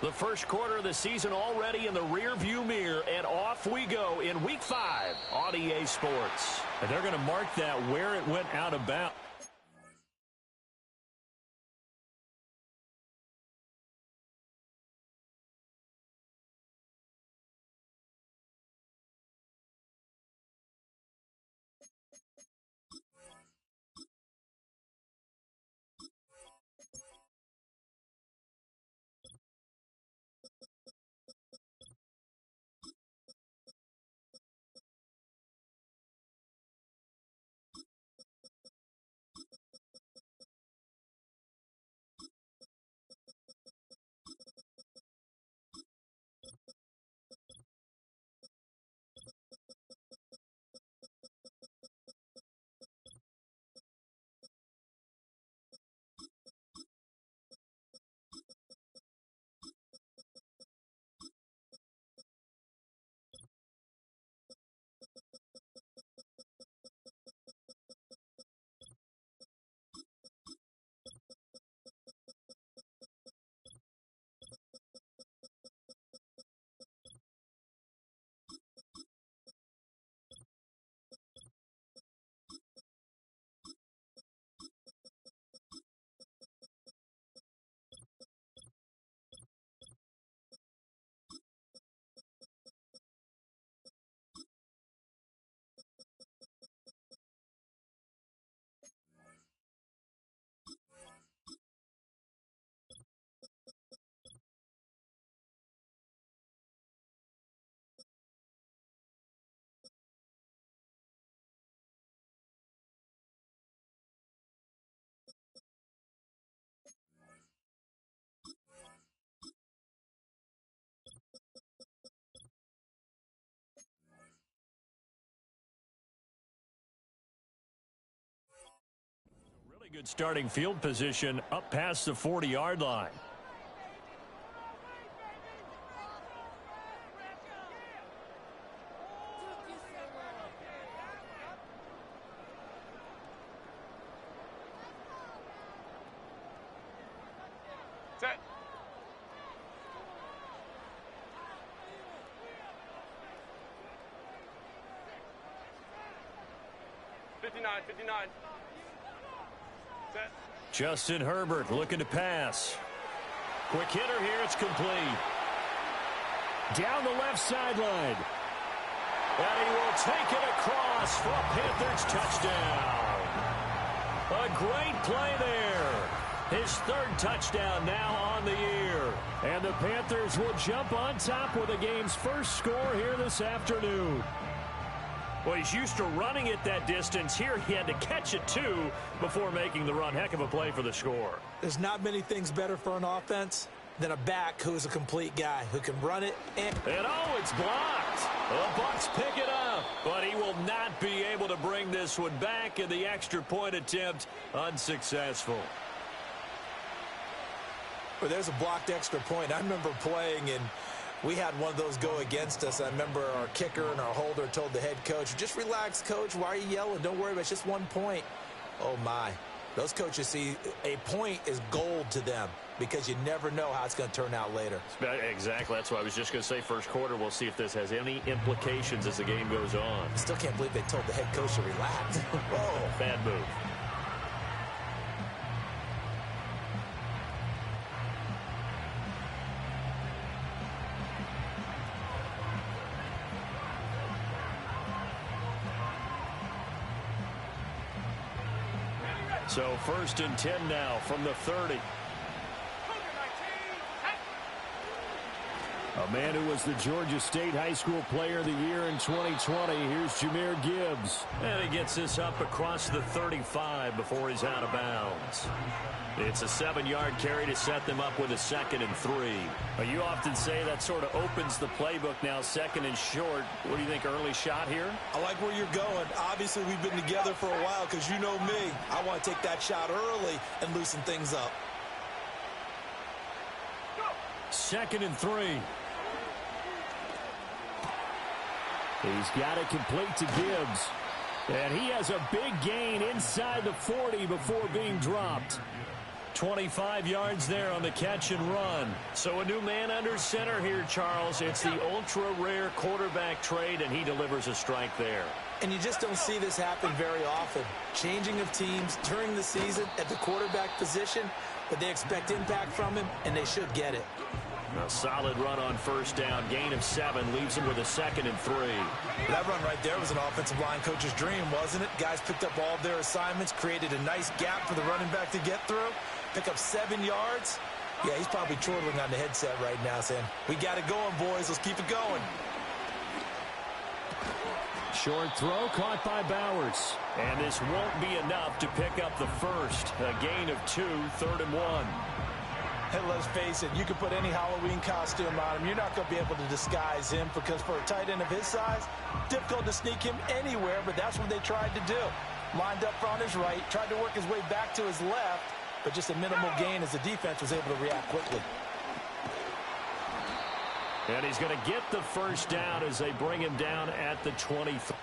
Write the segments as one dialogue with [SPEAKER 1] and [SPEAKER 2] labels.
[SPEAKER 1] The first quarter of the season already in the rearview mirror, and off we go in Week 5 on EA Sports.
[SPEAKER 2] And they're going to mark that where it went out of bounds. Really good starting field position up past the 40-yard line.
[SPEAKER 3] Set. Fifty-nine. Set.
[SPEAKER 2] Justin Herbert looking to pass. Quick hitter here. It's complete. Down the left sideline. And he will take it across for a Panthers touchdown. A great play there. His third touchdown now on the year. And the Panthers will jump on top with the game's first score here this afternoon. Well, he's used to running it that distance. Here he had to catch it, too, before making the run. Heck of a play for the score.
[SPEAKER 4] There's not many things better for an offense than a back who's a complete guy who can run it. And
[SPEAKER 2] oh, it's blocked. The Bucs pick it up, but he will not be able to bring this one back, and the extra point attempt unsuccessful.
[SPEAKER 4] Well, there's a blocked extra point. I remember playing, and we had one of those go against us. I remember our kicker and our holder told the head coach, just relax, coach. Why are you yelling? Don't worry about it. It's just 1 point. Oh, my. Those coaches see a point is gold to them because you never know how it's going to turn out later.
[SPEAKER 2] Exactly. That's what I was just going to say. First quarter, we'll see if this has any implications as the game goes on.
[SPEAKER 4] I still can't believe they told the head coach to relax. Whoa.
[SPEAKER 2] Bad move. So 1st and 10 now from the 30. A man who was the Georgia State High School Player of the Year in 2020. Here's Jahmyr Gibbs. And he gets this up across the 35 before he's out of bounds. It's a 7-yard carry to set them up with a 2nd and 3. Well, you often say that sort of opens the playbook now, 2nd and short. What do you think, early shot here?
[SPEAKER 4] I like where you're going. Obviously, we've been together for a while because you know me. I want to take that shot early and loosen things up.
[SPEAKER 2] 2nd and 3. He's got it complete to Gibbs. And he has a big gain inside the 40 before being dropped. 25 yards there on the catch and run.
[SPEAKER 1] So a new man under center here, Charles. It's the ultra-rare quarterback trade, and he delivers a strike there.
[SPEAKER 4] And you just don't see this happen very often. Changing of teams during the season at the quarterback position, but they expect impact from him, and they should get it.
[SPEAKER 1] A solid run on first down. Gain of 7 leaves him with a 2nd and 3.
[SPEAKER 4] That run right there was an offensive line coach's dream, wasn't it? Guys picked up all of their assignments, created a nice gap for the running back to get through, pick up 7 yards. Yeah, he's probably chortling on the headset right now saying, we got it going, boys. Let's keep it going.
[SPEAKER 2] Short throw caught by Bowers.
[SPEAKER 1] And this won't be enough to pick up the first. A gain of 2, 3rd and 1.
[SPEAKER 4] And let's face it, you can put any Halloween costume on him. You're not going to be able to disguise him because for a tight end of his size, difficult to sneak him anywhere, but that's what they tried to do. Lined up on his right, tried to work his way back to his left, but just a minimal gain as the defense was able to react quickly.
[SPEAKER 1] And he's going to get the first down as they bring him down at the 23.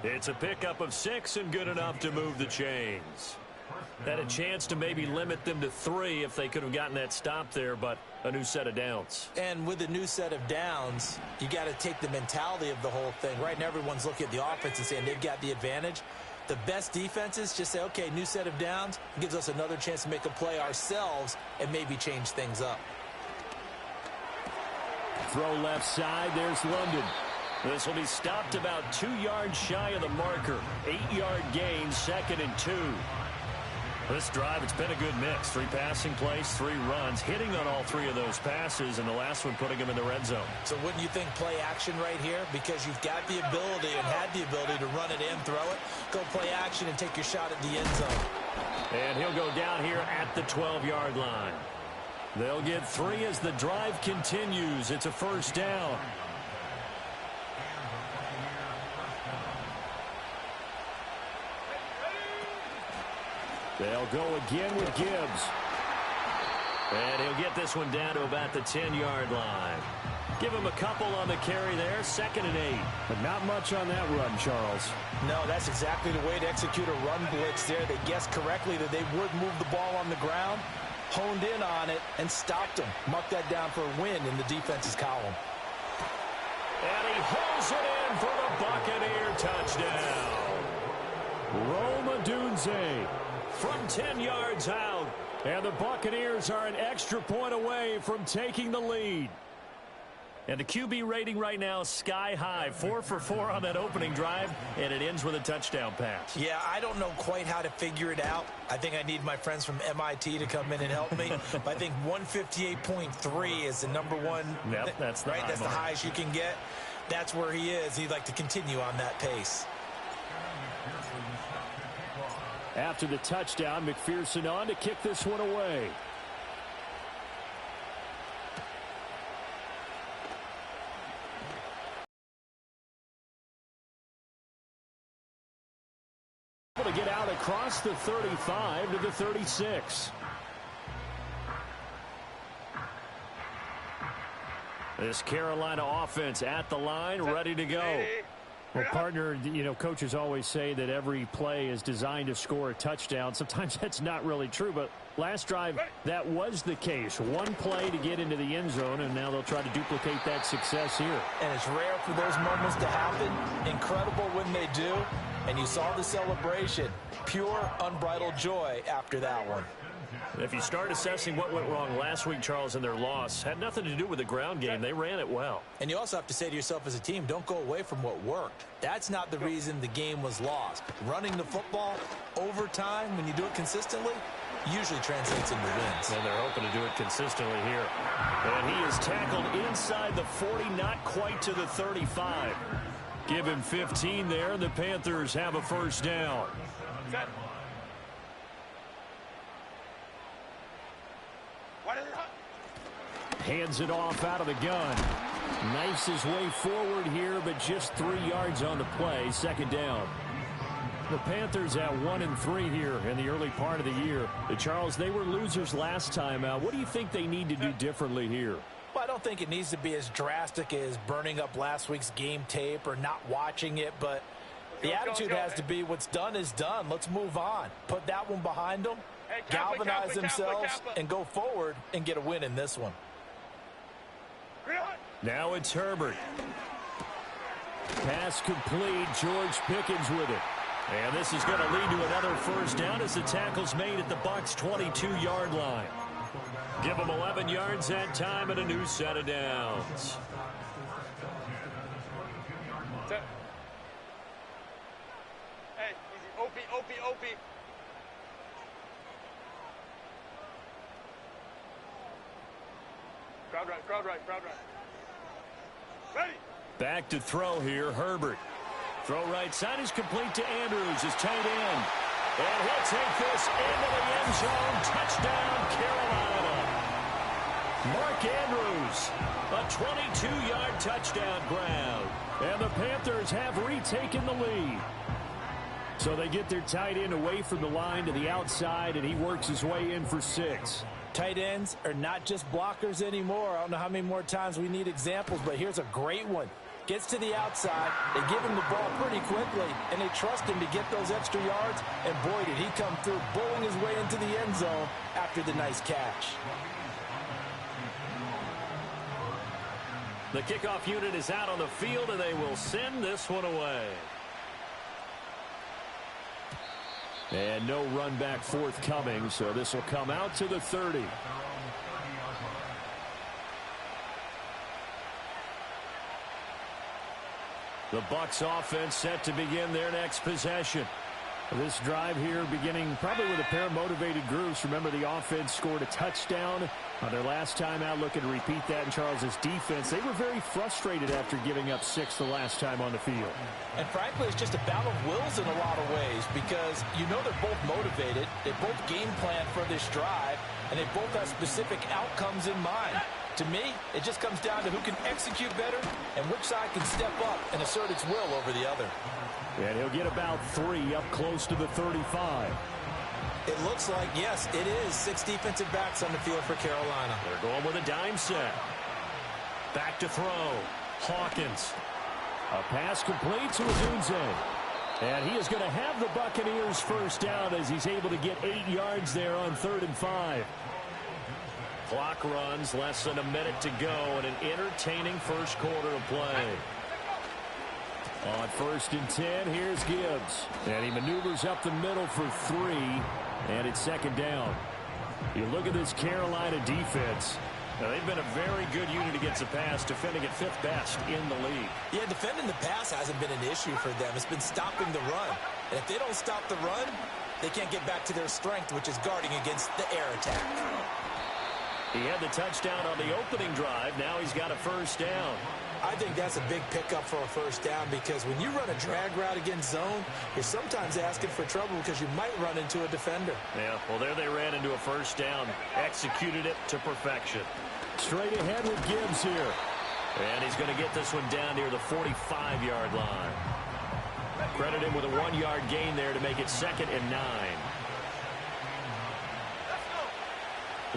[SPEAKER 1] It's a pickup of 6 and good enough to move the chains. Had a chance to maybe limit them to 3 if they could have gotten that stop there, but a new set of downs.
[SPEAKER 4] And with a new set of downs, you got to take the mentality of the whole thing. Right now, everyone's looking at the offense and saying they've got the advantage. The best defenses just say, okay, new set of downs. It gives us another chance to make a play ourselves and maybe change things up.
[SPEAKER 2] Throw left side. There's London. This will be stopped about 2 yards shy of the marker. 8-yard gain, 2nd and 2. This drive, it's been a good mix. 3 passing plays, 3 runs, hitting on all 3 of those passes, and the last one putting them in the red zone.
[SPEAKER 4] So wouldn't you think play action right here? Because you've got the ability and had the ability to run it in, throw it, go play action and take your shot at the end zone.
[SPEAKER 1] And he'll go down here at the 12-yard line.
[SPEAKER 2] They'll get 3 as the drive continues. It's a first down. They'll go again with Gibbs.
[SPEAKER 1] And he'll get this one down to about the 10-yard line. Give him a couple on the carry there, 2nd and 8.
[SPEAKER 2] But not much on that run, Charles.
[SPEAKER 4] No, that's exactly the way to execute a run blitz there. They guessed correctly that they would move the ball on the ground, honed in on it, and stopped them. Mark that down for a win in the defense's column.
[SPEAKER 1] And he holds it in for the Buccaneer touchdown.
[SPEAKER 2] Rome Odunze
[SPEAKER 1] from 10 yards out.
[SPEAKER 2] And the Buccaneers are an extra point away from taking the lead.
[SPEAKER 1] And the QB rating right now is sky high. 4 for 4 on that opening drive, and it ends with a touchdown pass.
[SPEAKER 4] Yeah, I don't know quite how to figure it out. I think I need my friends from MIT to come in and help me. But I think 158.3 is the number one.
[SPEAKER 1] Yep, that's the
[SPEAKER 4] right. That's the highest you can get. That's where he is. He'd like to continue on that pace.
[SPEAKER 2] After the touchdown, McPherson on to kick this one away. To get out across the 35 to the 36.
[SPEAKER 1] This Carolina offense at the line, ready to go.
[SPEAKER 2] Well, partner, coaches always say that every play is designed to score a touchdown. Sometimes that's not really true, but last drive, that was the case. One play to get into the end zone, and now they'll try to duplicate that success here.
[SPEAKER 4] And it's rare for those moments to happen. Incredible when they do. And you saw the celebration. Pure, unbridled joy after that one.
[SPEAKER 1] If you start assessing what went wrong last week, Charles, in their loss, had nothing to do with the ground game. They ran it well.
[SPEAKER 4] And you also have to say to yourself as a team, don't go away from what worked. That's not the reason the game was lost. Running the football over time, when you do it consistently, usually translates into wins.
[SPEAKER 1] And they're hoping to do it consistently here. And he is tackled inside the 40, not quite to the 35. Give him 15 there. The Panthers have a first down.
[SPEAKER 3] Set.
[SPEAKER 2] Hands it off out of the gun. Knifes his way forward here, but just 3 yards on the play. Second down. The Panthers at 1-3 here in the early part of the year. Charles, they were losers last time out. What do you think they need to do differently here?
[SPEAKER 4] Well, I don't think it needs to be as drastic as burning up last week's game tape or not watching it, but the attitude has to be what's done is done. Let's move on. Put that one behind them, galvanize themselves, and go forward and get a win in this one.
[SPEAKER 1] Now it's Herbert.
[SPEAKER 2] Pass complete. George Pickens with it.
[SPEAKER 1] And this is going to lead to another first down as the tackle's made at the Bucs' 22-yard line. Give them 11 yards that time and a new set of downs.
[SPEAKER 3] Hey, easy. OP. Crowd right. Ready.
[SPEAKER 1] Back to throw here, Herbert. Throw right side is complete to Andrews, his tight end. And he'll take this into the end zone. Touchdown, Carolina. Mark Andrews, a 22-yard touchdown grab.
[SPEAKER 2] And the Panthers have retaken the lead. So they get their tight end away from the line to the outside, and he works his way in for 6.
[SPEAKER 4] Tight ends are not just blockers anymore. I don't know how many more times we need examples, but here's a great one. Gets to the outside, they give him the ball pretty quickly, and they trust him to get those extra yards, and boy, did he come through, bowling his way into the end zone after the nice catch.
[SPEAKER 1] The kickoff unit is out on the field, and they will send this one away.
[SPEAKER 2] And no run back forthcoming, so this will come out to the 30.
[SPEAKER 1] The Bucs offense set to begin their next possession.
[SPEAKER 2] This drive here beginning probably with a pair of motivated groups. Remember, the offense scored a touchdown on their last time out. Looking to repeat that in Charles's defense. They were very frustrated after giving up 6 the last time on the field.
[SPEAKER 4] And frankly, it's just a battle of wills in a lot of ways because you know they're both motivated. They both game plan for this drive, and they both have specific outcomes in mind. To me, it just comes down to who can execute better and which side can step up and assert its will over the other.
[SPEAKER 2] And he'll get about 3 up close to the 35.
[SPEAKER 4] It looks like, yes, it is 6 defensive backs on the field for Carolina.
[SPEAKER 1] They're going with a dime set. Back to throw. Hawkins.
[SPEAKER 2] A pass complete to Azunze. And he is going to have the Buccaneers first down as he's able to get 8 yards there on 3rd and 5.
[SPEAKER 1] Clock runs, less than a minute to go, and an entertaining first quarter of play.
[SPEAKER 2] On 1st and 10, here's Gibbs. And he maneuvers up the middle for 3, and it's 2nd down. You look at this Carolina defense. Now, they've been a very good unit against the pass, defending at 5th best in the league.
[SPEAKER 4] Yeah, defending the pass hasn't been an issue for them. It's been stopping the run. And if they don't stop the run, they can't get back to their strength, which is guarding against the air attack.
[SPEAKER 2] He had the touchdown on the opening drive. Now he's got a first down.
[SPEAKER 4] I think that's a big pickup for a first down because when you run a drag route against zone, you're sometimes asking for trouble because you might run into a defender.
[SPEAKER 2] Yeah, well, there they ran into a first down. Executed it to perfection.
[SPEAKER 1] Straight ahead with Gibbs here.
[SPEAKER 2] And he's going to get this one down near the 45-yard line. Credit him with a 1-yard gain there to make it 2nd and 9.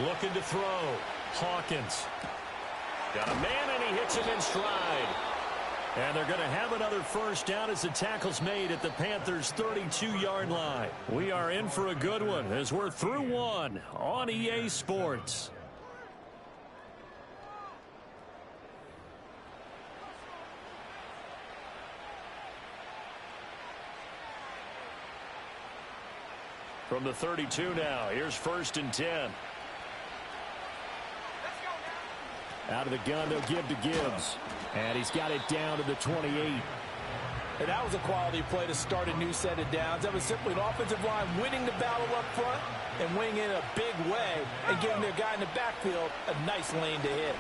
[SPEAKER 2] Looking to throw. Hawkins. Got a man, and he hits him in stride.
[SPEAKER 1] And they're going to have another first down as the tackle's made at the Panthers' 32-yard line. We are in for a good one as we're through one on EA Sports. From the 32 now, here's 1st and 10. Out of the gun, they'll give to Gibbs. And he's got it down to the 28.
[SPEAKER 4] And that was a quality play to start a new set of downs. That was simply an offensive line winning the battle up front and winning in a big way and giving their guy in the backfield a nice lane to hit.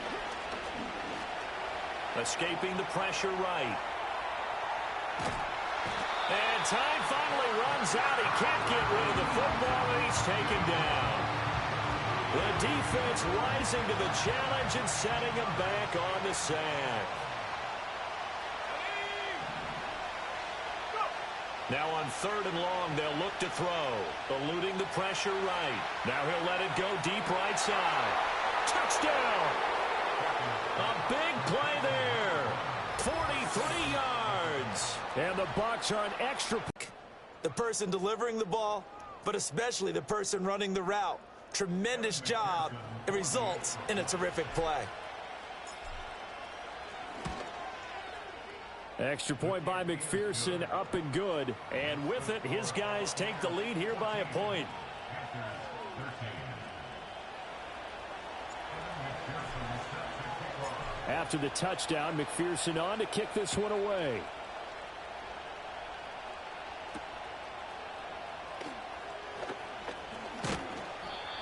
[SPEAKER 2] Escaping the pressure right. And time finally runs out. He can't get rid of the football, and he's taken down. The defense rising to the challenge and setting him back on the sack. Now on 3rd and long, they'll look to throw. Eluding the pressure right. Now he'll let it go deep right side. Touchdown! A big play there. 43 yards.
[SPEAKER 1] And the Bucs are an extra.
[SPEAKER 4] The person delivering the ball, but especially the person running the route. Tremendous job. It results in a terrific play.
[SPEAKER 1] Extra point by McPherson, up and good.
[SPEAKER 2] And with it, his guys take the lead here by a point.
[SPEAKER 1] After the touchdown, McPherson on to kick this one away.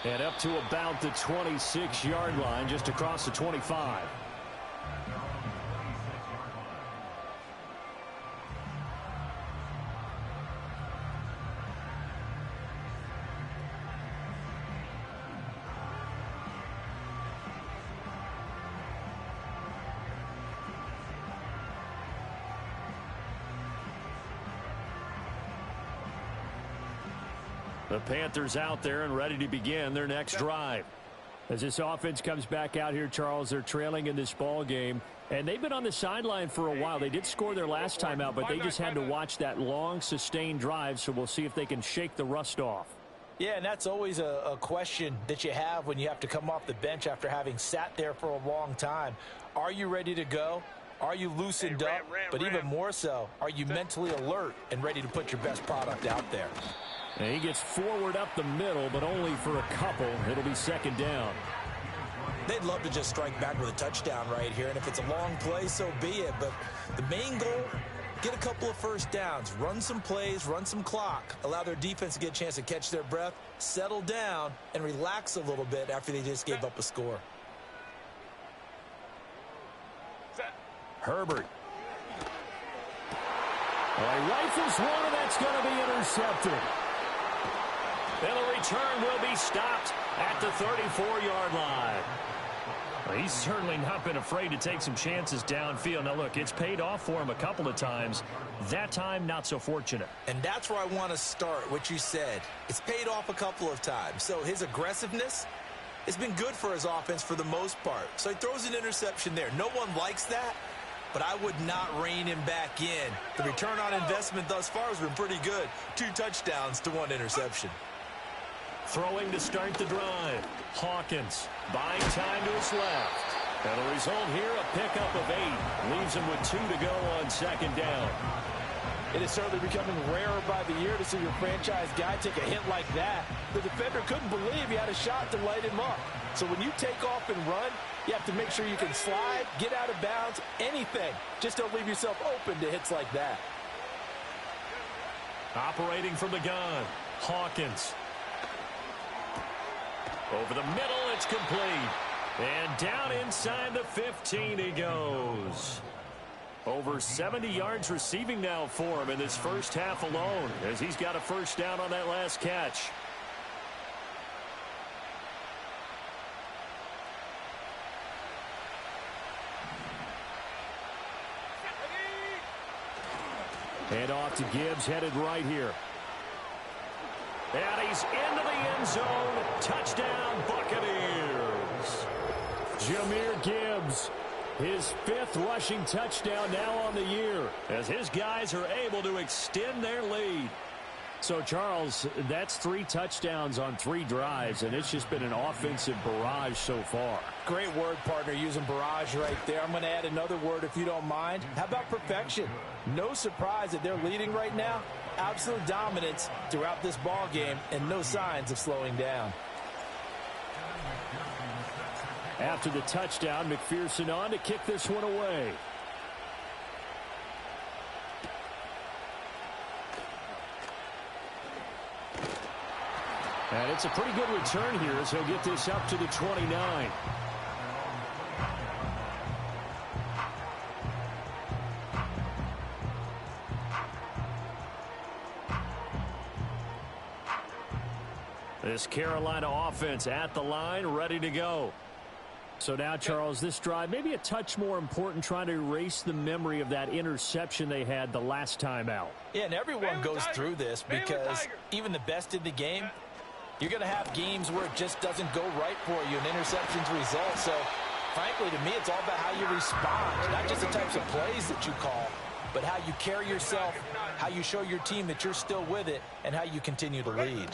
[SPEAKER 1] And up to about the 26-yard line, just across the 25. The Panthers out there and ready to begin their next drive. As this offense comes back out here, Charles, they're trailing in this ball game. And they've been on the sideline for a while. They did score their last time out, but they just had to watch that long, sustained drive. So we'll see if they can shake the rust off.
[SPEAKER 4] Yeah, and that's always a question that you have when you have to come off the bench after having sat there for a long time. Are you ready to go? Are you loosened up? But even more so, are you mentally alert and ready to put your best product out there?
[SPEAKER 1] And he gets forward up the middle, but only for a couple. It'll be 2nd down.
[SPEAKER 4] They'd love to just strike back with a touchdown right here, and if it's a long play, so be it. But the main goal, get a couple of first downs, run some plays, run some clock, allow their defense to get a chance to catch their breath, settle down, and relax a little bit after they just gave up a score.
[SPEAKER 1] Herbert. Well, he rifles one, and that's going to be intercepted.
[SPEAKER 2] And the return will be stopped at the 34-yard line.
[SPEAKER 1] Well, he's certainly not been afraid to take some chances downfield. Now, look, it's paid off for him a couple of times. That time, not so fortunate.
[SPEAKER 4] And that's where I want to start, what you said. It's paid off a couple of times. So his aggressiveness has been good for his offense for the most part. So he throws an interception there. No one likes that, but I would not rein him back in. The return on investment thus far has been pretty good. 2 touchdowns to 1 interception.
[SPEAKER 2] Throwing to start the drive. Hawkins buying time to his left. And the result here, a pickup of 8. Leaves him with 2 to go on 2nd down.
[SPEAKER 4] It is certainly becoming rarer by the year to see your franchise guy take a hit like that. The defender couldn't believe he had a shot to light him up. So when you take off and run, you have to make sure you can slide, get out of bounds, anything. Just don't leave yourself open to hits like that.
[SPEAKER 2] Operating from the gun, Hawkins. Over the middle, it's complete. And down inside the 15 he goes. Over 70 yards receiving now for him in this first half alone, as he's got a first down on that last catch. And off to Gibbs, headed right here. And he's into the end zone. Touchdown, Buccaneers. Jahmyr Gibbs, his 5th rushing touchdown now on the year, as his guys are able to extend their lead. So, Charles, that's 3 touchdowns on 3 drives, and it's just been an offensive barrage so far.
[SPEAKER 4] Great word, partner, using barrage right there. I'm going to add another word if you don't mind. How about perfection? No surprise that they're leading right now. Absolute dominance throughout this ball game and no signs of slowing down.
[SPEAKER 2] After the touchdown, McPherson on to kick this one away. And it's a pretty good return here as he'll get this up to the 29. This Carolina offense at the line, ready to go. So now, Charles, this drive maybe a touch more important, trying to erase the memory of that interception they had the last time out.
[SPEAKER 4] Yeah, and everyone goes through this because even the best in the game, you're going to have games where it just doesn't go right for you, and interceptions result. So, frankly, to me, it's all about how you respond, not just the types of plays that you call, but how you carry yourself, how you show your team that you're still with it, and how you continue to lead.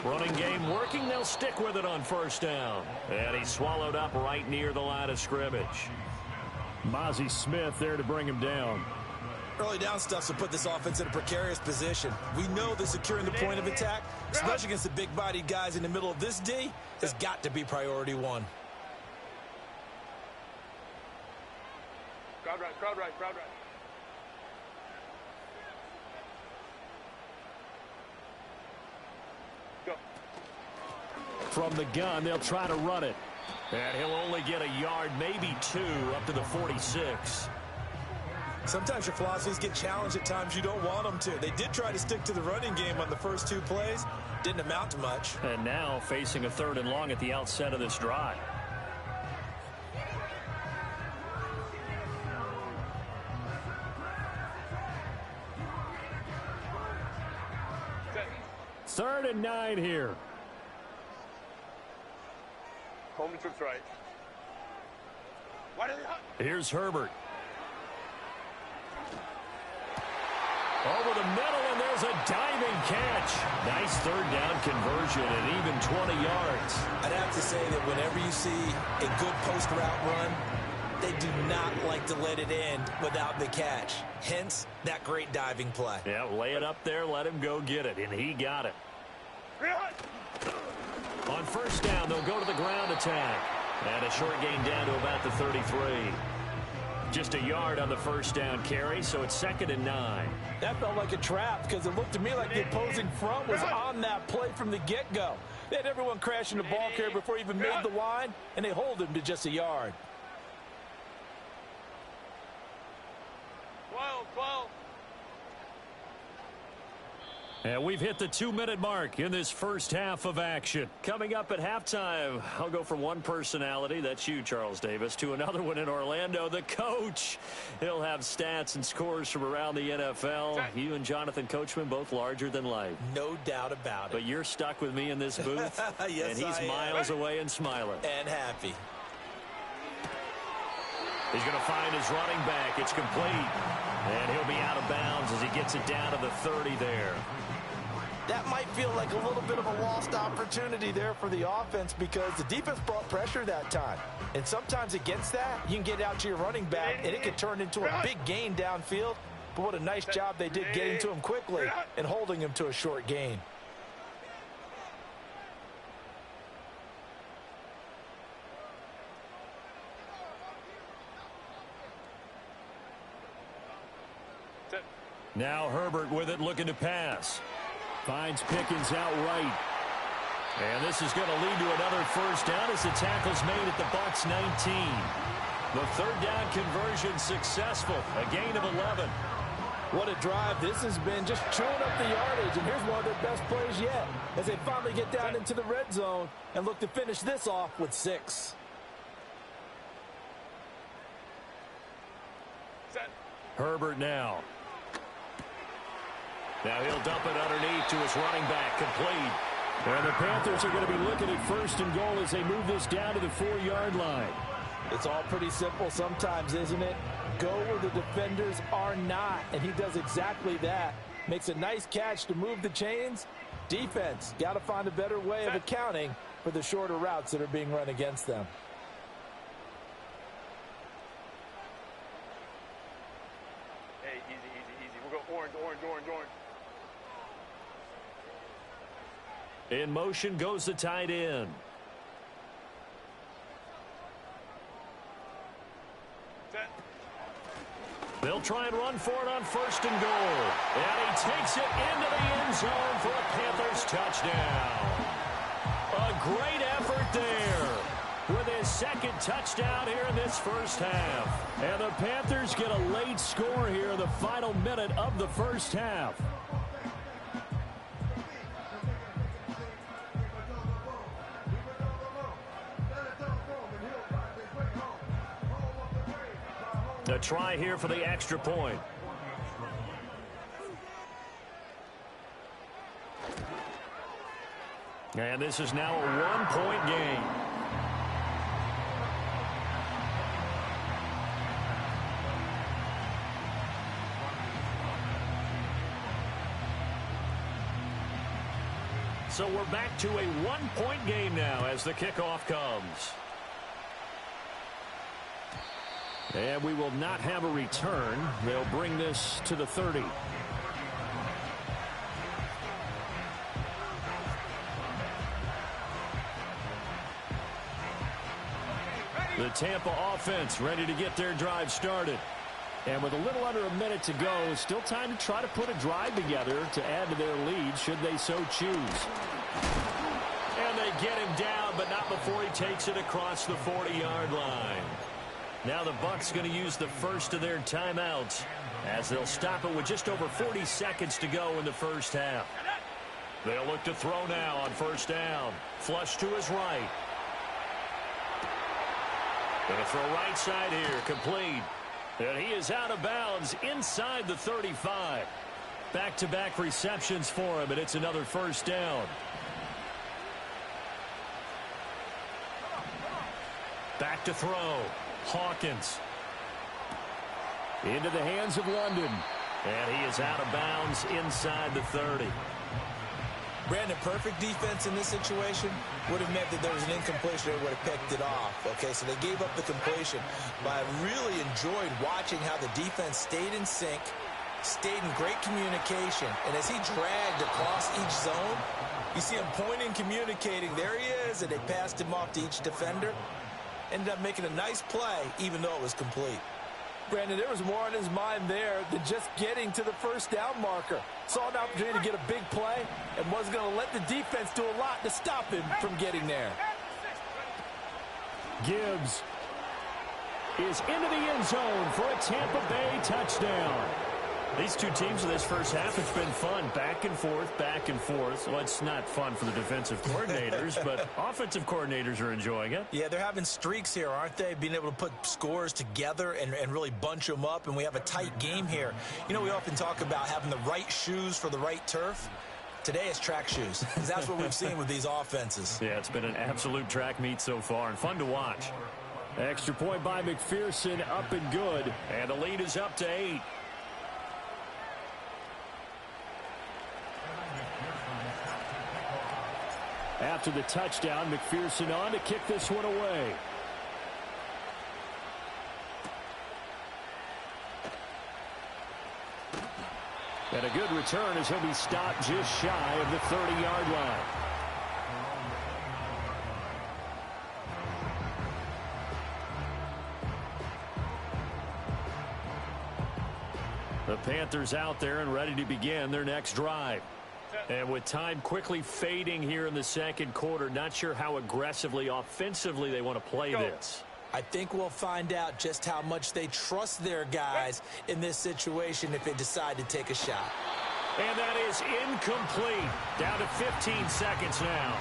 [SPEAKER 2] Running game working. They'll stick with it on first down. And he's swallowed up right near the line of scrimmage. Mozzie Smith there to bring him down.
[SPEAKER 4] Early down stuff to put this offense in a precarious position. We know that securing the point of attack, especially against the big-bodied guys in the middle of this D, has got to be priority 1.
[SPEAKER 3] Crowd right, crowd right, crowd right. Go.
[SPEAKER 2] From the gun, they'll try to run it. And he'll only get a yard, maybe 2, up to the 46.
[SPEAKER 4] Sometimes your philosophies get challenged at times you don't want them to. They did try to stick to the running game on the first 2 plays. Didn't amount to much.
[SPEAKER 2] And now facing a 3rd and long at the outset of this drive.
[SPEAKER 3] Set.
[SPEAKER 2] 3rd and 9 here.
[SPEAKER 3] Coleman trips right. Why did they hut?
[SPEAKER 2] Here's Herbert. Over the middle, and there's a diving catch. Nice 3rd down conversion and even 20 yards.
[SPEAKER 4] I'd have to say that whenever you see a good post route run, they do not like to let it end without the catch. Hence, that great diving play.
[SPEAKER 2] Yeah, lay it up there, let him go get it, and he got it. On first down, they'll go to the ground attack. And a short gain down to about the 33. Just a yard on the first down carry, so it's 2nd and 9.
[SPEAKER 4] That felt like a trap because it looked to me like the opposing front was on that play from the get-go. They had everyone crashing the ball carrier before he even made the line, and they hold him to just a yard.
[SPEAKER 3] 12.
[SPEAKER 2] And we've hit the 2-minute mark in this first half of action. Coming up at halftime, I'll go from one personality, that's you, Charles Davis, to another one in Orlando, the coach. He'll have stats and scores from around the NFL. You and Jonathan Coachman, both larger than life.
[SPEAKER 4] No doubt about it.
[SPEAKER 2] But you're stuck with me in this booth,
[SPEAKER 4] yes,
[SPEAKER 2] and he's miles away and smiling.
[SPEAKER 4] And happy.
[SPEAKER 2] He's going to find his running back. It's complete. And he'll be out of bounds as he gets it down to the 30 there.
[SPEAKER 4] That might feel like a little bit of a lost opportunity there for the offense because the defense brought pressure that time. And sometimes against that, you can get out to your running back, and it could turn into a big gain downfield. But what a nice job they did getting to him quickly and holding him to a short gain.
[SPEAKER 2] Now Herbert with it, looking to pass. Finds Pickens out right. And this is going to lead to another first down as the tackle's made at the Bucs 19. The third down conversion successful, a gain of 11.
[SPEAKER 4] What a drive this has been, just chewing up the yardage. And here's one of their best plays yet as they finally get down into the red zone and look to finish this off with 6.
[SPEAKER 3] Set.
[SPEAKER 2] Herbert now. Now he'll dump it underneath to his running back, complete. And the Panthers are going to be looking at first and goal as they move this down to the 4-yard line.
[SPEAKER 4] It's all pretty simple sometimes, isn't it? Go where the defenders are not, and he does exactly that. Makes a nice catch to move the chains. Defense, got to find a better way of accounting for the shorter routes that are being run against them.
[SPEAKER 3] Hey, easy. We'll go orange.
[SPEAKER 2] In motion goes the tight end.
[SPEAKER 3] Set.
[SPEAKER 2] They'll try and run for it on first and goal. And he takes it into the end zone for a Panthers touchdown. A great effort there with his second touchdown here in this first half. And the Panthers get a late score here in the final minute of the first half. A try here for the extra point. And this is now a one-point game. So we're back to a one-point game now as the kickoff comes. And we will not have a return. They'll bring this to the 30. The Tampa offense ready to get their drive started. And with a little under a minute to go, still time to try to put a drive together to add to their lead should they so choose. And they get him down, but not before he takes it across the 40-yard line. Now the Bucs going to use the first of their timeouts as they'll stop it with just over 40 seconds to go in the first half. They'll look to throw now on first down. Flush to his right. Going to throw right side here, complete. And he is out of bounds inside the 35. Back-to-back receptions for him, and it's another first down. Back to throw. Hawkins. Into the hands of London. And he is out of bounds inside the 30.
[SPEAKER 4] Brandon, perfect defense in this situation would have meant that there was an incompletion. They would have picked it off. Okay, so they gave up the completion. But I really enjoyed watching how the defense stayed in sync, stayed in great communication. And as he dragged across each zone, you see him pointing, communicating. There he is, and they passed him off to each defender. Ended up making a nice play, even though it was complete. Brandon, there was more on his mind there than just getting to the first down marker. Saw an opportunity to get a big play and wasn't going to let the defense do a lot to stop him from getting there.
[SPEAKER 2] Gibbs is into the end zone for a Tampa Bay touchdown. These two teams in this first half, it's been fun. Back and forth, back and forth. Well, it's not fun for the defensive coordinators, but offensive coordinators are enjoying it.
[SPEAKER 4] Yeah, they're having streaks here, aren't they? Being able to put scores together and really bunch them up, and we have a tight game here. You know, we often talk about having the right shoes for the right turf. Today it's track shoes. That's what we've seen with these offenses.
[SPEAKER 2] Yeah, it's been an absolute track meet so far and fun to watch. Extra point by McPherson, up and good. And the lead is up to 8. After the touchdown, McPherson on to kick this one away. And a good return as he'll be stopped just shy of the 30-yard line. The Panthers out there and ready to begin their next drive. And with time quickly fading here in the second quarter, not sure how aggressively, offensively they want to play this.
[SPEAKER 4] I think we'll find out just how much they trust their guys in this situation if they decide to take a shot.
[SPEAKER 2] And that is incomplete. Down to 15 seconds now.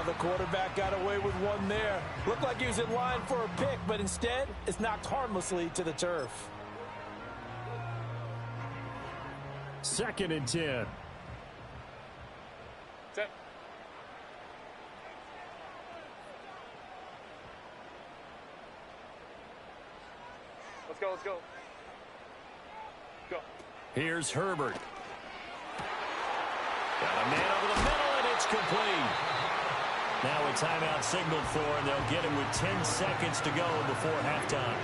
[SPEAKER 4] The quarterback got away with one there. Looked like he was in line for a pick, but instead it's knocked harmlessly to the turf.
[SPEAKER 2] 2nd and 10.
[SPEAKER 3] Set. Let's go, let's go. Go.
[SPEAKER 2] Here's Herbert. Got a man over the middle, and it's complete. Now a timeout signaled for, and they'll get it with 10 seconds to go before halftime.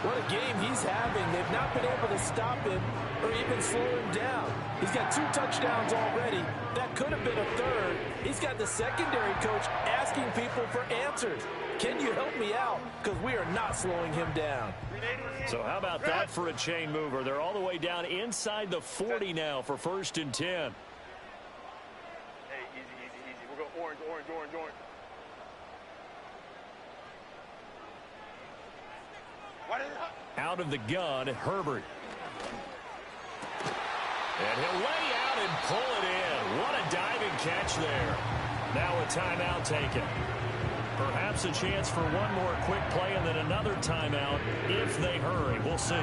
[SPEAKER 4] What a game he's having. They've not been able to stop him or even slow him down. He's got 2 touchdowns already. That could have been a third. He's got the secondary coach asking people for answers. Can you help me out? Because we are not slowing him down.
[SPEAKER 2] So how about that for a chain mover? They're all the way down inside the 40 now for 1st and 10.
[SPEAKER 3] Hey, easy, easy, easy. We'll go orange, orange, orange, orange.
[SPEAKER 2] Out of the gun, Herbert. And he'll lay out and pull it in. What a diving catch there. Now a timeout taken. Perhaps a chance for one more quick play and then another timeout if they hurry. We'll see.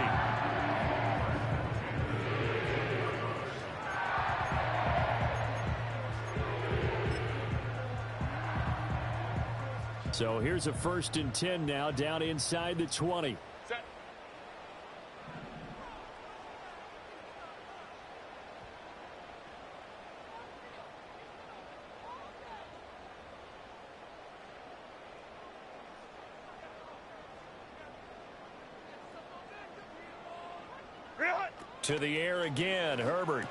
[SPEAKER 2] So here's a 1st and 10 now down inside the 20.
[SPEAKER 3] Set.
[SPEAKER 2] To the air again, Herbert.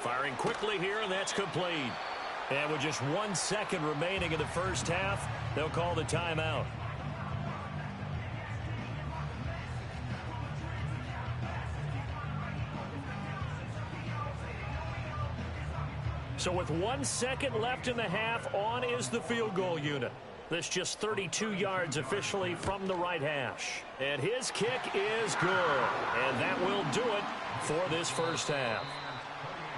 [SPEAKER 2] Firing quickly here, and that's complete. And with just 1 second remaining in the first half, they'll call the timeout. So with 1 second left in the half, on is the field goal unit. This just 32 yards officially from the right hash. And his kick is good. And that will do it for this first half.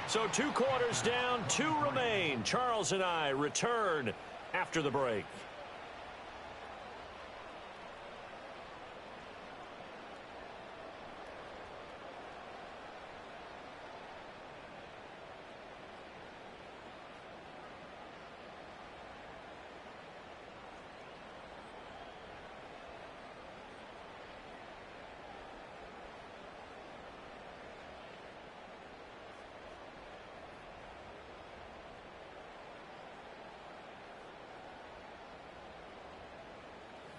[SPEAKER 2] So 2 quarters down, 2 remain. Charles and I return after the break.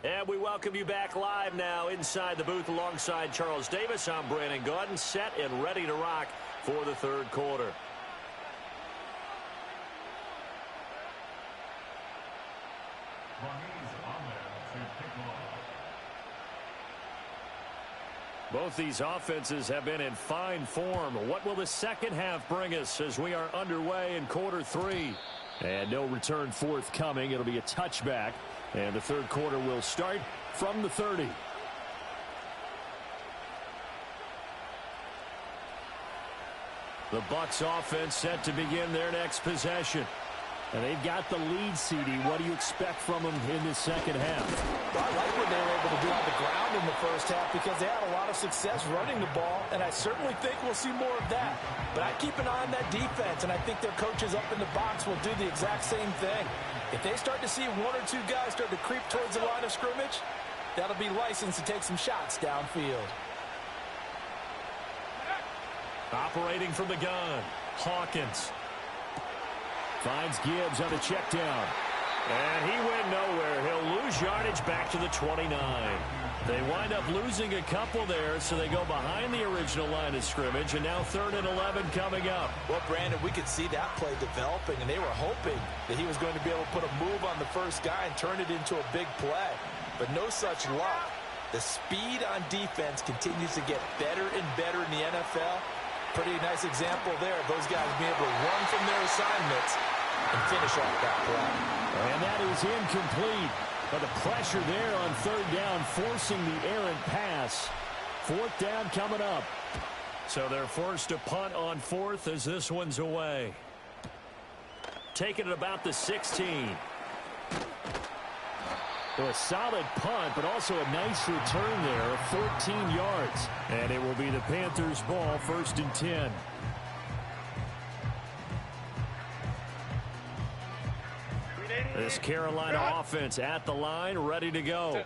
[SPEAKER 2] And we welcome you back live now inside the booth alongside Charles Davis. I'm Brandon Gaudin, set and ready to rock for the 3rd quarter. Both these offenses have been in fine form. What will the second half bring us as we are underway in quarter 3? And no return forthcoming. It'll be a touchback. And the 3rd quarter will start from the 30. The Bucs offense set to begin their next possession. And they've got the lead, CD. What do you expect from them in this second half?
[SPEAKER 4] Well, I like what they were able to do on the ground in the first half because they had a lot of success running the ball, and I certainly think we'll see more of that. But I keep an eye on that defense, and I think their coaches up in the box will do the exact same thing. If they start to see 1 or 2 guys start to creep towards the line of scrimmage, that'll be licensed to take some shots downfield.
[SPEAKER 2] Operating from the gun, Hawkins. Finds Gibbs on the check down. And he went nowhere. He'll lose yardage back to the 29. They wind up losing a couple there, so they go behind the original line of scrimmage, and now 3rd and 11 coming up.
[SPEAKER 4] Well, Brandon, we could see that play developing, and they were hoping that he was going to be able to put a move on the first guy and turn it into a big play. But no such luck. The speed on defense continues to get better and better in the NFL. Pretty nice example there of those guys being able to run from their assignments and finish off that play.
[SPEAKER 2] And that is incomplete. But the pressure there on third down, forcing the errant pass. Fourth down coming up. So they're forced to punt on fourth as this one's away. Taking it about the 16. Well, a solid punt, but also a nice return there of 14 yards. And it will be the Panthers' ball, 1st and 10. This Carolina offense at the line, ready to go.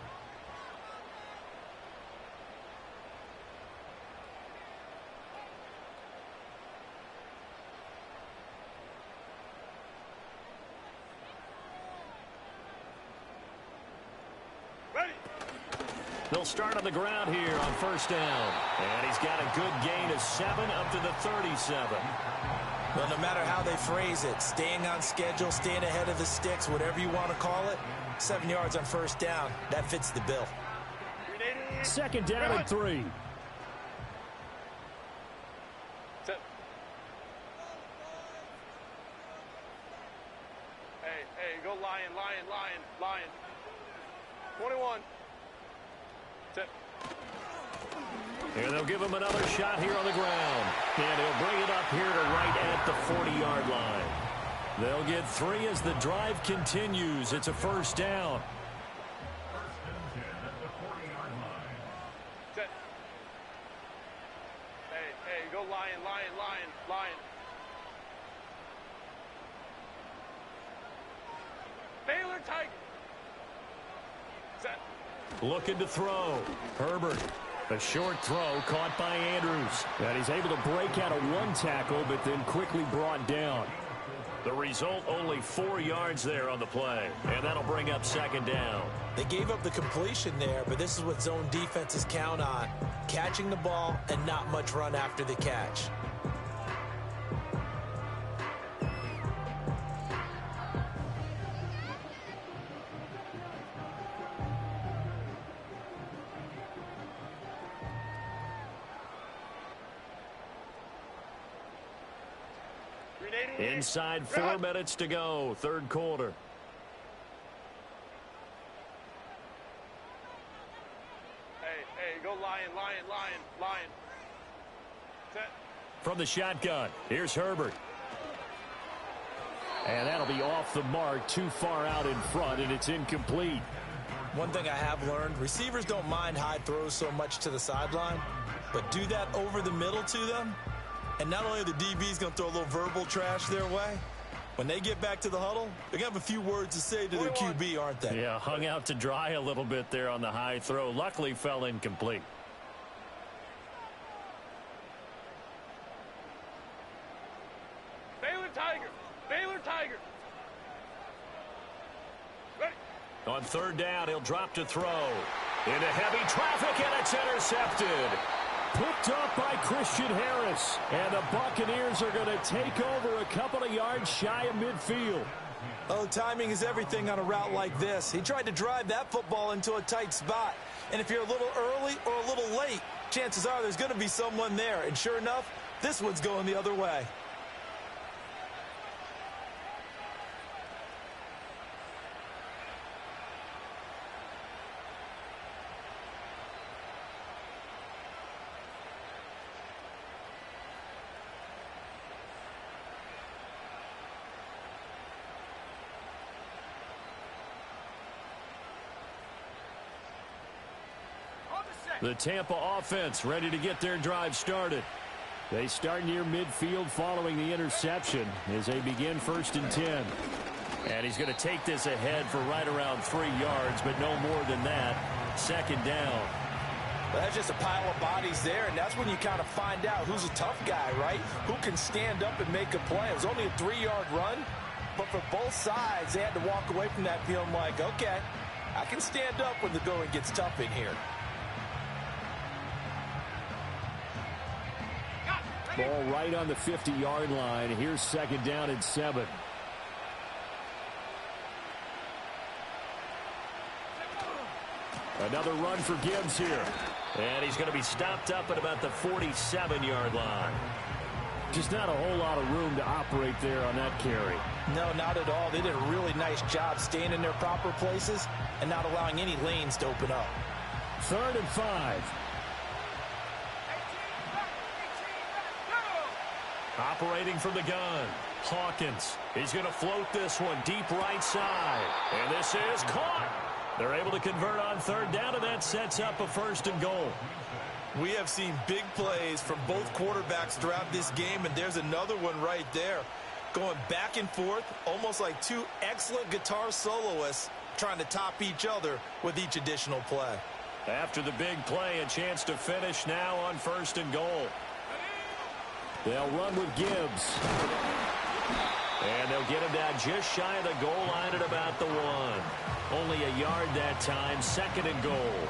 [SPEAKER 2] They'll start on the ground here on 1st down. And he's got a good gain of 7 up to the 37.
[SPEAKER 4] Well, no matter how they phrase it, staying on schedule, staying ahead of the sticks, whatever you want to call it, 7 yards on 1st down, that fits the bill.
[SPEAKER 2] 2nd down and 3.
[SPEAKER 3] Hey, go Lion. 21.
[SPEAKER 2] And they'll give him another shot here on the ground. And he'll bring it up here to right at the 40-yard line. They'll get 3 as the drive continues. It's a 1st down.
[SPEAKER 3] Hey, go Lion. Baylor Tiger. Set.
[SPEAKER 2] Looking to throw. Herbert. A short throw caught by Andrews. And he's able to break out of 1 tackle, but then quickly brought down. The result, only 4 yards there on the play. And that'll bring up 2nd down.
[SPEAKER 4] They gave up the completion there, but this is what zone defenses count on. Catching the ball and not much run after the catch.
[SPEAKER 2] Inside 4 minutes to go, 3rd quarter.
[SPEAKER 3] Hey, go Lion. Set.
[SPEAKER 2] From the shotgun, here's Herbert. And that'll be off the mark, too far out in front, and it's incomplete.
[SPEAKER 4] One thing I have learned, receivers don't mind high throws so much to the sideline, but do that over the middle to them, and not only are the DBs going to throw a little verbal trash their way, when they get back to the huddle, they're going to have a few words to say to their QB, aren't they?
[SPEAKER 2] Yeah, hung out to dry a little bit there on the high throw. Luckily fell incomplete.
[SPEAKER 3] Baylor Tiger. Ready.
[SPEAKER 2] On 3rd down, he'll drop to throw. Into heavy traffic, and it's intercepted. Picked up by Christian Harris. And the Buccaneers are going to take over a couple of yards shy of midfield.
[SPEAKER 4] Oh, timing is everything on a route like this. He tried to drive that football into a tight spot. And if you're a little early or a little late, chances are there's going to be someone there. And sure enough, this one's going the other way.
[SPEAKER 2] The Tampa offense ready to get their drive started. They start near midfield following the interception as they begin 1st and 10. And he's going to take this ahead for right around 3 yards, but no more than that. 2nd down.
[SPEAKER 4] Well, that's just a pile of bodies there, and that's when you kind of find out who's a tough guy, right? Who can stand up and make a play. It was only a 3-yard run, but for both sides, they had to walk away from that feeling like, okay, I can stand up when the going gets tough in here.
[SPEAKER 2] Ball right on the 50-yard line. Here's 2nd down and 7. Another run for Gibbs here. And he's going to be stopped up at about the 47-yard line.
[SPEAKER 1] Just not a whole lot of room to operate there on that carry.
[SPEAKER 4] No, not at all. They did a really nice job staying in their proper places and not allowing any lanes to open up.
[SPEAKER 1] 3rd and 5.
[SPEAKER 2] Operating from the gun, Hawkins. He's going to float this one deep right side. And this is caught. They're able to convert on 3rd down, and that sets up a 1st and goal.
[SPEAKER 4] We have seen big plays from both quarterbacks throughout this game, and there's another one right there. Going back and forth, almost like two excellent guitar soloists trying to top each other with each additional play.
[SPEAKER 2] After the big play, a chance to finish now on 1st and goal.
[SPEAKER 1] They'll run with Gibbs.
[SPEAKER 2] And they'll get him down just shy of the goal line at about the 1. Only a yard that time, 2nd and goal.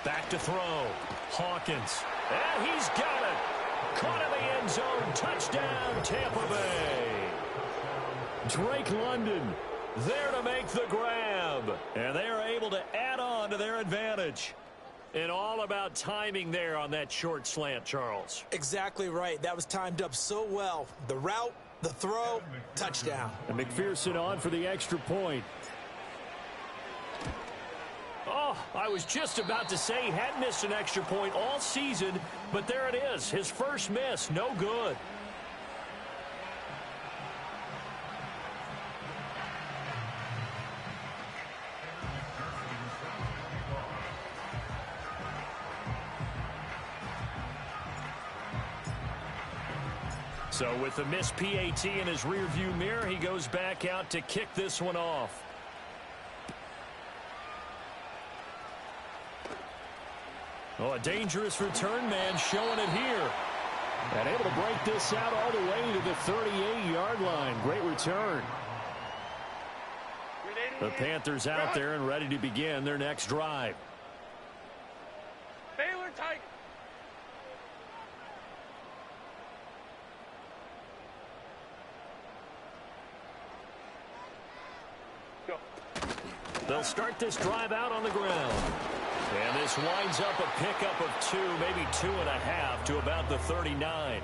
[SPEAKER 2] Back to throw. Hawkins. And he's got it. Caught in the end zone. Touchdown, Tampa Bay.
[SPEAKER 1] Drake London
[SPEAKER 2] there to make the grab. And they are able to add on to their advantage. And all about timing there on that short slant, Charles.
[SPEAKER 4] Exactly right. That was timed up so well. The route, the throw, touchdown.
[SPEAKER 1] And McPherson on for the extra point.
[SPEAKER 2] Oh, I was just about to say he hadn't missed an extra point all season, but there it is. His first miss, no good. So with the missed PAT in his rearview mirror, he goes back out to kick this one off. Oh, a dangerous return man showing it here.
[SPEAKER 1] And able to break this out all the way to the 38-yard line. Great return.
[SPEAKER 2] The Panthers out there and ready to begin their next drive.
[SPEAKER 3] Baylor Tigers. Go.
[SPEAKER 2] They'll start this drive out on the ground. And this winds up a pickup of 2, maybe 2.5 to about the 39.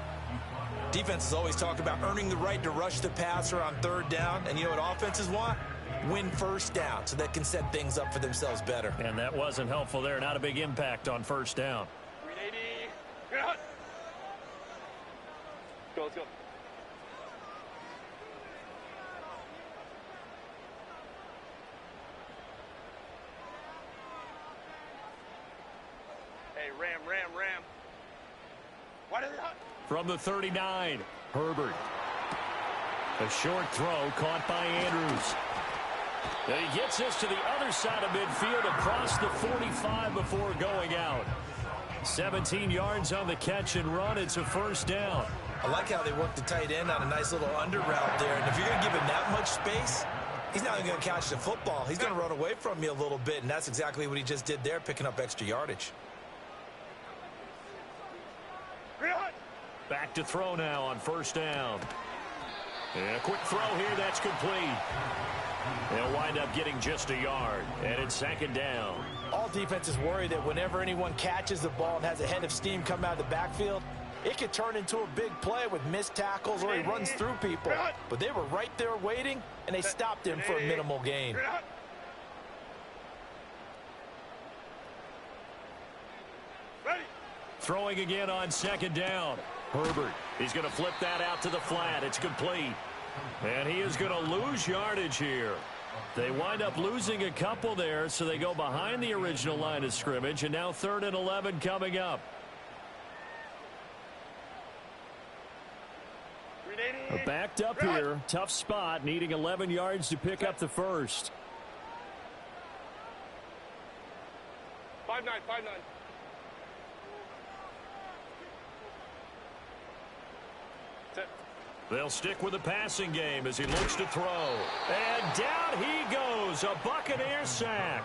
[SPEAKER 4] Defenses always talk about earning the right to rush the passer on 3rd down. And you know what offenses want? Win 1st down so they can set things up for themselves better.
[SPEAKER 2] And that wasn't helpful there. Not a big impact on 1st down.
[SPEAKER 3] 380. Go, let's go. Hey, ram. What is it?
[SPEAKER 2] From the 39, Herbert. A short throw caught by Andrews. And he gets this to the other side of midfield across the 45 before going out. 17 yards on the catch and run. It's a 1st down.
[SPEAKER 4] I like how they work the tight end on a nice little under route there. And if you're going to give him that much space, he's not even going to catch the football. He's going to run away from you a little bit, and that's exactly what he just did there, picking up extra yardage.
[SPEAKER 2] Back to throw now on 1st down. And a quick throw here, that's complete. They'll wind up getting just a yard, and it's 2nd down.
[SPEAKER 4] All defenses worry that whenever anyone catches the ball and has a head of steam come out of the backfield, it could turn into a big play with missed tackles or he runs through people. But they were right there waiting, and they stopped him for a minimal gain.
[SPEAKER 2] Throwing again on 2nd down. Herbert, he's going to flip that out to the flat. It's complete. And he is going to lose yardage here. They wind up losing a couple there, so they go behind the original line of scrimmage, and now 3rd and 11 coming up.
[SPEAKER 1] Backed up here. Tough spot, needing 11 yards to pick up the 1st.
[SPEAKER 3] 5-9.
[SPEAKER 2] They'll stick with the passing game as he looks to throw. And down he goes, a Buccaneer sack.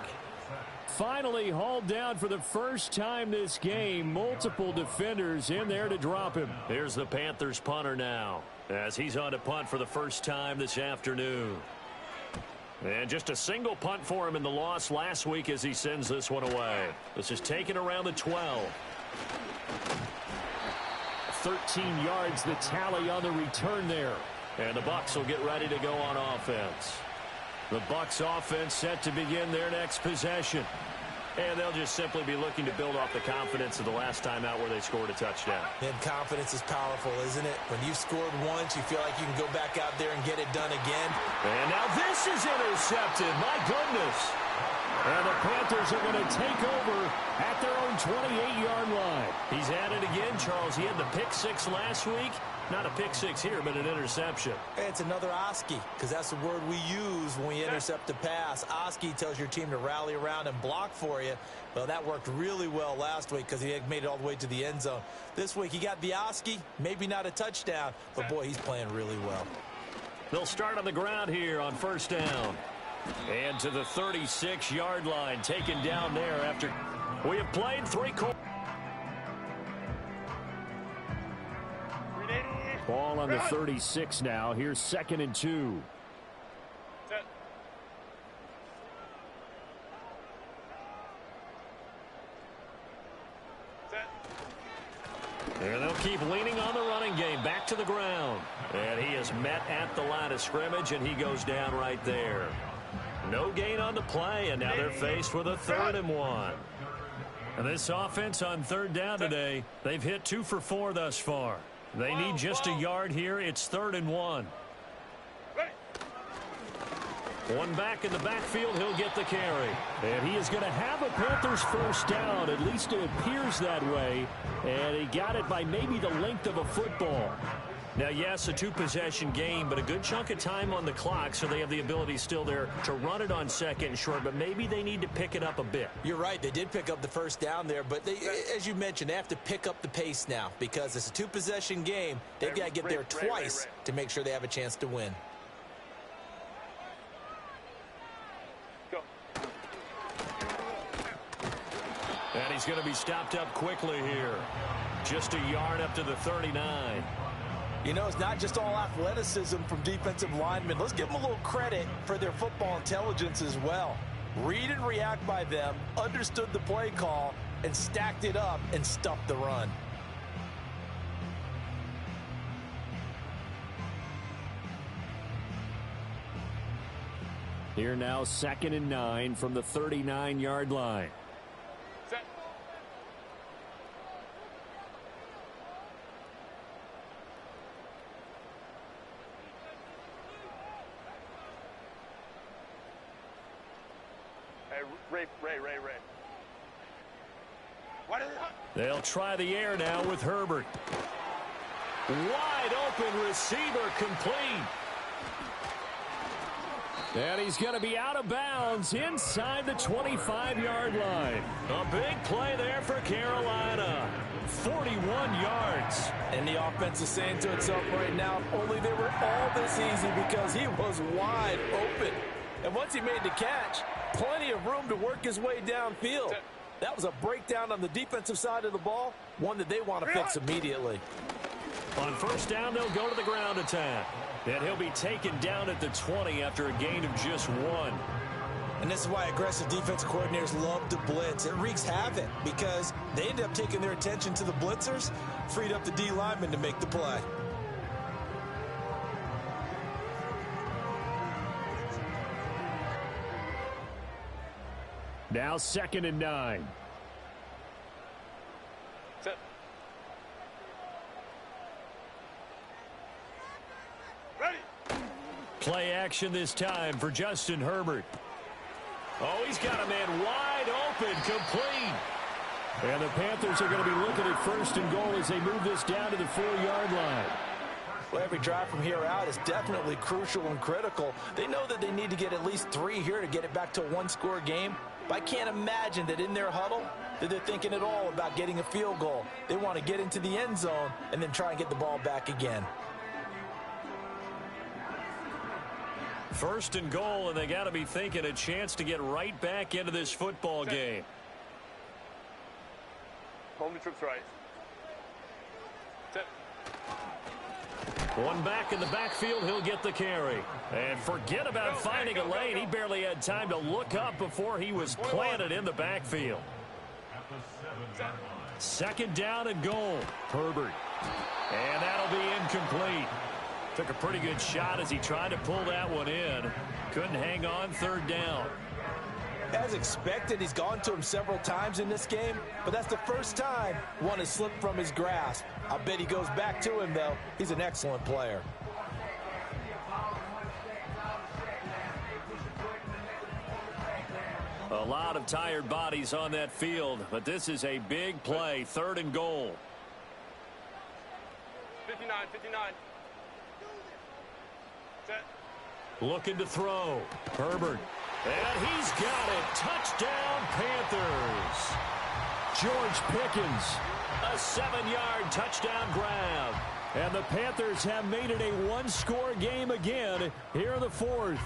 [SPEAKER 1] Finally hauled down for the first time this game. Multiple defenders in there to drop him.
[SPEAKER 2] Here's the Panthers punter now. as he's on to punt for the first time this afternoon. And just a single punt for him in the loss last week as he sends this one away. This is taken around the 12. 13 yards the tally on the return there. And the Bucs will get ready to go on offense. The Bucs offense set to begin their next possession. And they'll just simply be looking to build off the confidence of the last time out where they scored a touchdown.
[SPEAKER 4] And confidence is powerful, isn't it? When you've scored once, you feel like you can go back out there and get it done again.
[SPEAKER 2] And now this is intercepted. My goodness. And the Panthers are going to take over at their own 28-yard line. He's at it again, Charles. He had the pick six last week. Not a pick six here, but an interception.
[SPEAKER 4] Hey, it's another Oski, because that's the word we use when we intercept a pass. Oski tells your team to rally around and block for you. Well, that worked really well last week because he had made it all the way to the end zone. This week, he got the Oski, maybe not a touchdown, but boy, he's playing really well.
[SPEAKER 2] They'll start on the ground here on first down. And to the 36-yard line, taken down there after we have played three quarters. Ball on the 36 now. Here's 2nd and 2. And they'll keep leaning on the running game. Back to the ground. And he is met at the line of scrimmage, and he goes down right there. No gain on the play, and now they're faced with a 3rd and 1. And this offense on 3rd down today, they've hit 2 for 4 thus far. They need just a yard here. It's 3rd and 1. One back in the backfield. He'll get the carry. And he is going to have a Panthers first down. At least it appears that way. And he got it by maybe the length of a football. Now, yes, a 2-possession game, but a good chunk of time on the clock, so they have the ability still there to run it on 2nd and short, but maybe they need to pick it up a bit.
[SPEAKER 4] You're right. They did pick up the first down there, but they, as you mentioned, they have to pick up the pace now because it's a 2-possession game. They've got to get there twice to make sure they have a chance to win.
[SPEAKER 3] Go.
[SPEAKER 2] And he's going to be stopped up quickly here. Just a yard up to the 39.
[SPEAKER 4] You know, it's not just all athleticism from defensive linemen. Let's give them a little credit for their football intelligence as well. Read and react by them, understood the play call, and stacked it up and stuffed the run.
[SPEAKER 2] Here now, 2nd and 9 from the 39-yard line.
[SPEAKER 3] Set. Hey, Ray. What is it?
[SPEAKER 2] They'll try the air now with Herbert. Wide open receiver complete. And he's going to be out of bounds inside the 25-yard line. A big play there for Carolina. 41 yards.
[SPEAKER 4] And the offense is saying to itself right now, only they were all this easy because he was wide open. And once he made the catch, plenty of room to work his way downfield. That was a breakdown on the defensive side of the ball, one that they want to fix immediately.
[SPEAKER 2] On first down, they'll go to the ground attack. And he'll be taken down at the 20 after a gain of just 1.
[SPEAKER 4] And this is why aggressive defensive coordinators love to blitz. It wreaks havoc because they end up taking their attention to the blitzers, freed up the D lineman to make the play.
[SPEAKER 2] Now 2nd and 9.
[SPEAKER 3] Set. Ready.
[SPEAKER 2] Play action this time for Justin Herbert. Oh, he's got a man wide open, complete. And the Panthers are going to be looking at 1st and goal as they move this down to the 4-yard line.
[SPEAKER 4] Well, every drive from here out is definitely crucial and critical. They know that they need to get at least 3 here to get it back to a 1-score game. But I can't imagine that in their huddle that they're thinking at all about getting a field goal. They want to get into the end zone and then try and get the ball back again.
[SPEAKER 2] 1st and goal, and they got to be thinking a chance to get right back into this football game.
[SPEAKER 3] Home the troops right. Set.
[SPEAKER 2] One back in the backfield, he'll get the carry. And forget about finding a lane. He barely had time to look up before he was planted in the backfield. Second down and goal. Herbert. And that'll be incomplete. Took a pretty good shot as he tried to pull that one in. Couldn't hang on. Third down.
[SPEAKER 4] As expected, he's gone to him several times in this game, but that's the first time one has slipped from his grasp. I'll bet he goes back to him, though. He's an excellent player.
[SPEAKER 2] A lot of tired bodies on that field, but this is a big play. Third and goal.
[SPEAKER 3] 59, 59. Set.
[SPEAKER 2] Looking to throw. Herbert. And he's got it. Touchdown, Panthers. George Pickens. A 7-yard touchdown grab. And the Panthers have made it a one-score game again here in the fourth.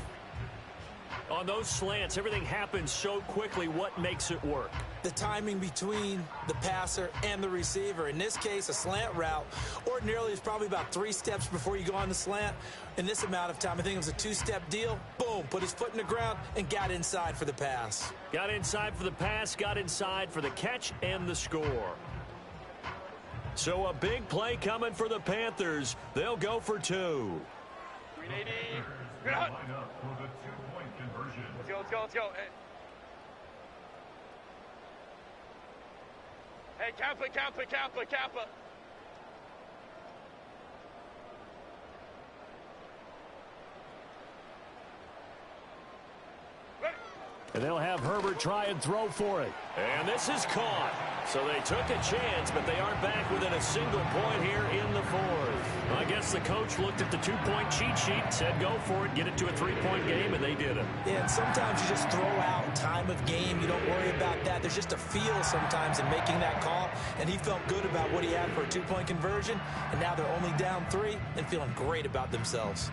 [SPEAKER 2] On those slants, everything happens so quickly. What makes it work?
[SPEAKER 4] The timing between the passer and the receiver. In this case, a slant route ordinarily is probably about 3 steps before you go on the slant. In this amount of time, I think it was a 2-step deal. Boom, put his foot in the ground and got inside for the pass.
[SPEAKER 2] Got inside for the pass, got inside for the catch and the score. So a big play coming for the Panthers. They'll go for 2.
[SPEAKER 3] 380. Good hunt. Let's go, let's go, let's go. Hey, Kappa, Kappa, Kappa, Kappa.
[SPEAKER 2] And they'll have Herbert try and throw for it. And this is caught. So they took a chance, but they aren't back within a single point here in the fourth. I guess the coach looked at the 2-point cheat sheet, said go for it, get it to a 3-point game, and they did it.
[SPEAKER 4] Yeah, and sometimes you just throw out time of game. You don't worry about that. There's just a feel sometimes in making that call, and he felt good about what he had for a 2-point conversion, and now they're only down 3 and feeling great about themselves.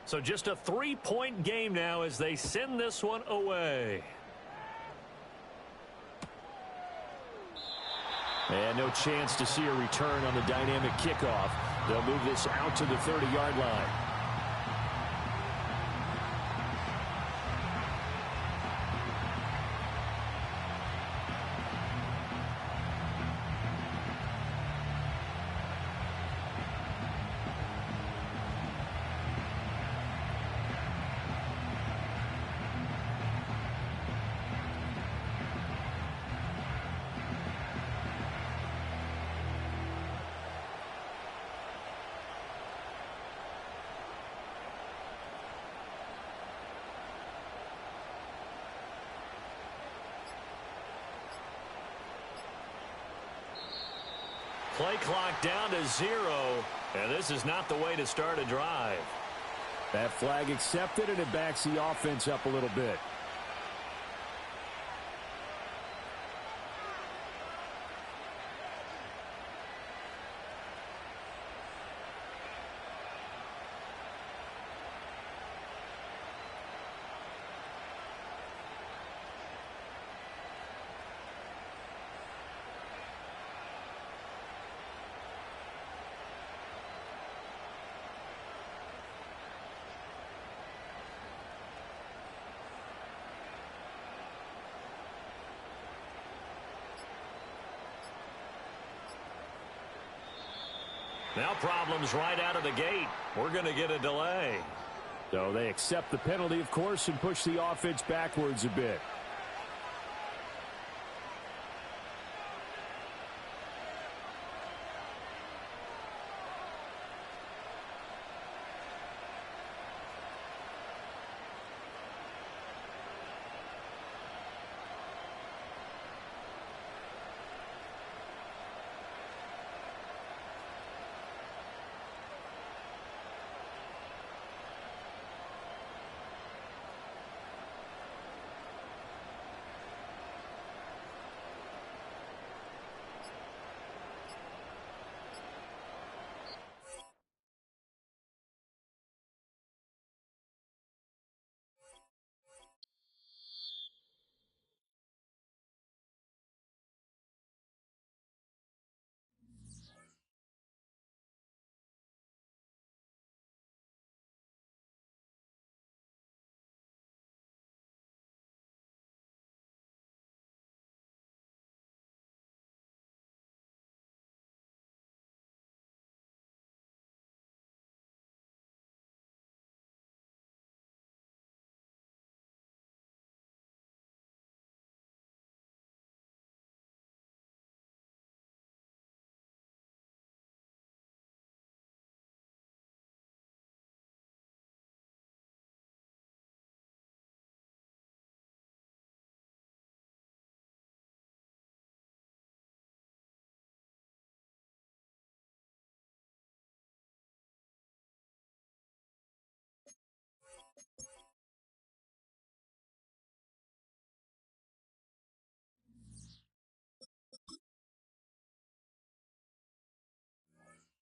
[SPEAKER 2] So just a 3-point game now as they send this one away. And no chance to see a return on the dynamic kickoff. They'll move this out to the 30-yard line. Play clock down to 0, and this is not the way to start a drive. That flag accepted, and it backs the offense up a little bit. Now problems right out of the gate. We're going to get a delay. So they accept the penalty, of course, and push the offense backwards a bit.